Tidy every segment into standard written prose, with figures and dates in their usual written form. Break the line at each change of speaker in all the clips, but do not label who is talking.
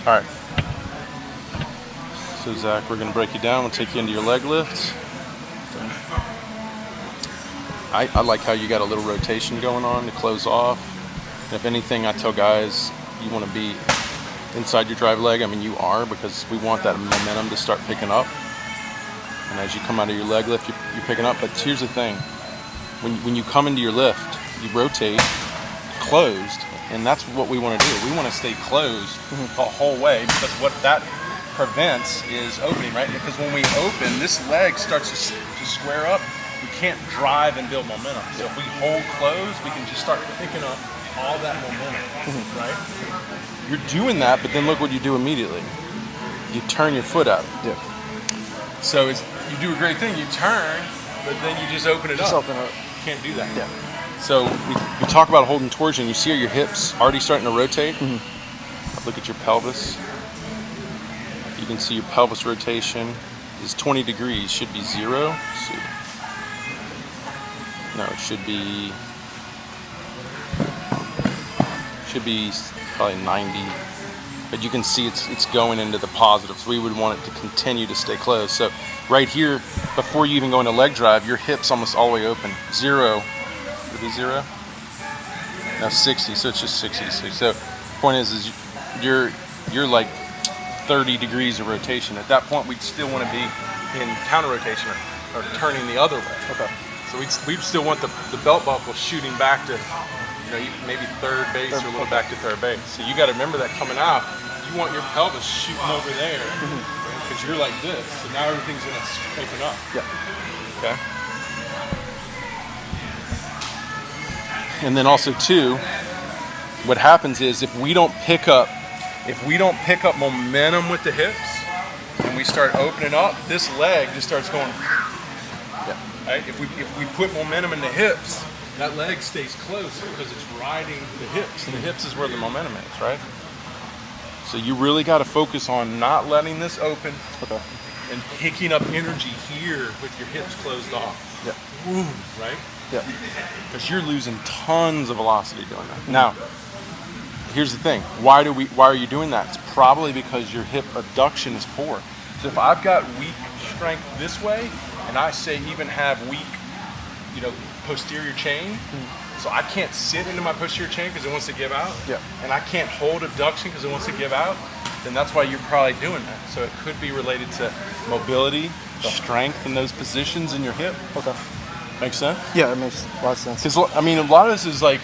All right. So Zach, we're gonna break you down. We'll take you into your leg lifts. I like how you got a little rotation going on to close off. And if anything, I tell guys, you want to be inside your drive leg. I mean, you are, because we want that momentum to start picking up. And as you come out of your leg lift, you're picking up. But here's the thing. When you come into your lift, you rotate closed, and that's what we want to do. We want to stay closed the whole way, because what that prevents is opening, right? Because when we open, this leg starts to square up. We can't drive and build momentum. So if we hold closed, we can just start picking up all that momentum, right? You're doing that, but then look what you do immediately. You turn your foot out.
Yeah.
So you do a great thing. You turn, but then you just open it up.
Just open up.
You can't do that.
Yeah.
So we talk about holding torsion. You see your hips already starting to rotate? Look at your pelvis. You can see your pelvis rotation is 20 degrees. Should be 0. Let's see. No, it should be probably 90. But you can see it's going into the positives. We would want it to continue to stay closed. So right here, before you even go into leg drive, your hips almost all the way open. 0. Would it be 0? Now 60. So it's just 60. So point is you're like 30 degrees of rotation. At that point, we'd still want to be in counter rotation or turning the other way.
Okay.
So we'd still want the belt buckle shooting back to, maybe third base or a little back to third base. So you got to remember that coming out, you want your pelvis shooting over there, because you're like this. So now everything's going to open up.
Yeah.
Okay. And then also too, what happens is if we don't pick up momentum with the hips, and we start opening up, this leg just starts going.
Yeah.
Right? If we put momentum in the hips, that leg stays close because it's riding the hips. And the hips is where the momentum is, right? So you really got to focus on not letting this open, and picking up energy here with your hips closed off.
Yeah.
Woo, right?
Yeah.
Because you're losing tons of velocity doing that. Now, here's the thing. Why are you doing that? It's probably because your hip abduction is poor. So if I've got weak strength this way, and I say even have weak, posterior chain, so I can't sit into my posterior chain because it wants to give out, and I can't hold abduction because it wants to give out, then that's why you're probably doing that. So it could be related to mobility, strength in those positions in your hip.
Okay.
Makes sense?
Yeah, it makes a lot of sense.
Because, a lot of this is like,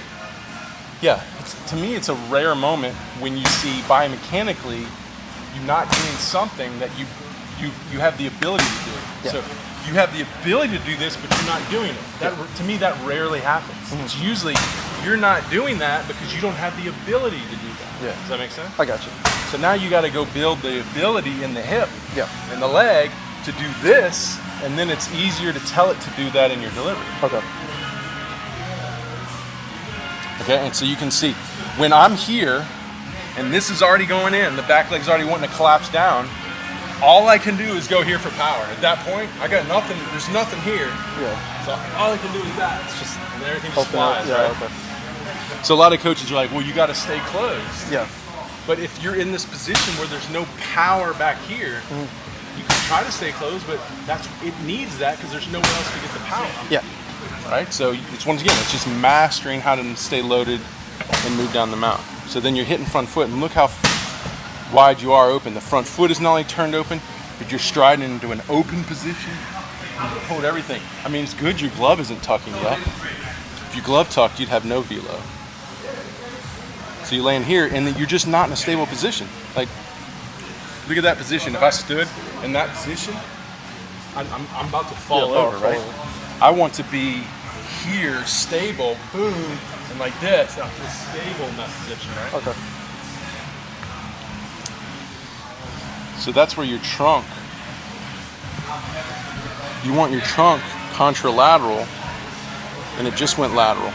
to me it's a rare moment when you see biomechanically you not doing something that you have the ability to do.
Yeah.
So you have the ability to do this, but you're not doing it. That, to me, that rarely happens. It's usually you're not doing that because you don't have the ability to do that.
Yeah.
Does that make sense?
I got you.
So now you got to go build the ability in the hip and the leg to do this, and then it's easier to tell it to do that in your delivery. Okay, and so you can see when I'm here and this is already going in, the back leg's already wanting to collapse down, all I can do is go here for power. At that point, I got nothing, there's nothing here.
Yeah.
So all I can do is that. It's just, and everything just flies,
yeah,
right? Okay. So a lot of coaches are like, well, you got to stay closed.
Yeah.
But if you're in this position where there's no power back here, you can try to stay closed, but it needs that because there's nowhere else to get the power.
Yeah.
Right? So it's it's just mastering how to stay loaded and move down the mount. So then you're hitting front foot, and look how wide you are open. The front foot is not only turned open, but you're striding into an open position. You hold everything. It's good your glove isn't tucking yet. If your glove tucked, you'd have no velo. So you land here, and you're just not in a stable position. Like, look at that position. If I stood in that position, I'm about to fall over, right? I want to be here, stable, boom, and like this. I'm just stable in that position, right?
Okay.
So that's where your trunk, you want your trunk contralateral, and it just went lateral.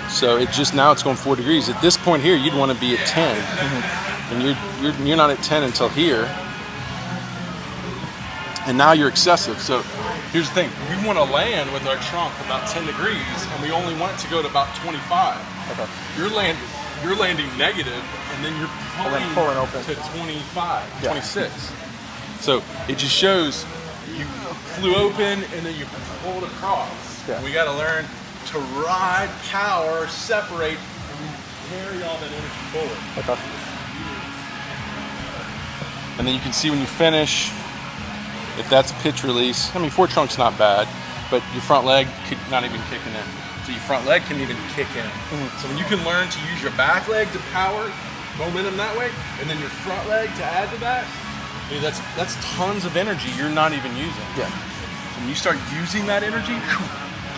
So now it's going 4 degrees. At this point here, you'd want to be at 10, and you're not at 10 until here, and now you're excessive. So here's the thing: we want to land with our trunk about 10 degrees, and we only want it to go to about 25.
Okay.
You're landing you're landing negative, and then you're
pulling open
to 25,
Yeah.
26. So it just shows you flew open and then you pulled across.
Yeah.
We got to learn to ride, power, separate, and carry all that energy forward.
Okay.
And then you can see when you finish, if that's pitch release, I mean, four trunk's not bad, but your front leg could not even kicking in. So your front leg can even kick in. So when you can learn to use your back leg to power momentum that way, and then your front leg to add to that, I mean, that's tons of energy you're not even using.
Yeah.
So when you start using that energy,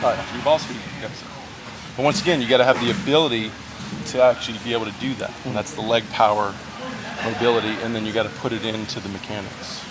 All right.
your ball speed goes up. But once again, you got to have the ability to actually be able to do that. And that's the leg power, mobility, and then you got to put it into the mechanics.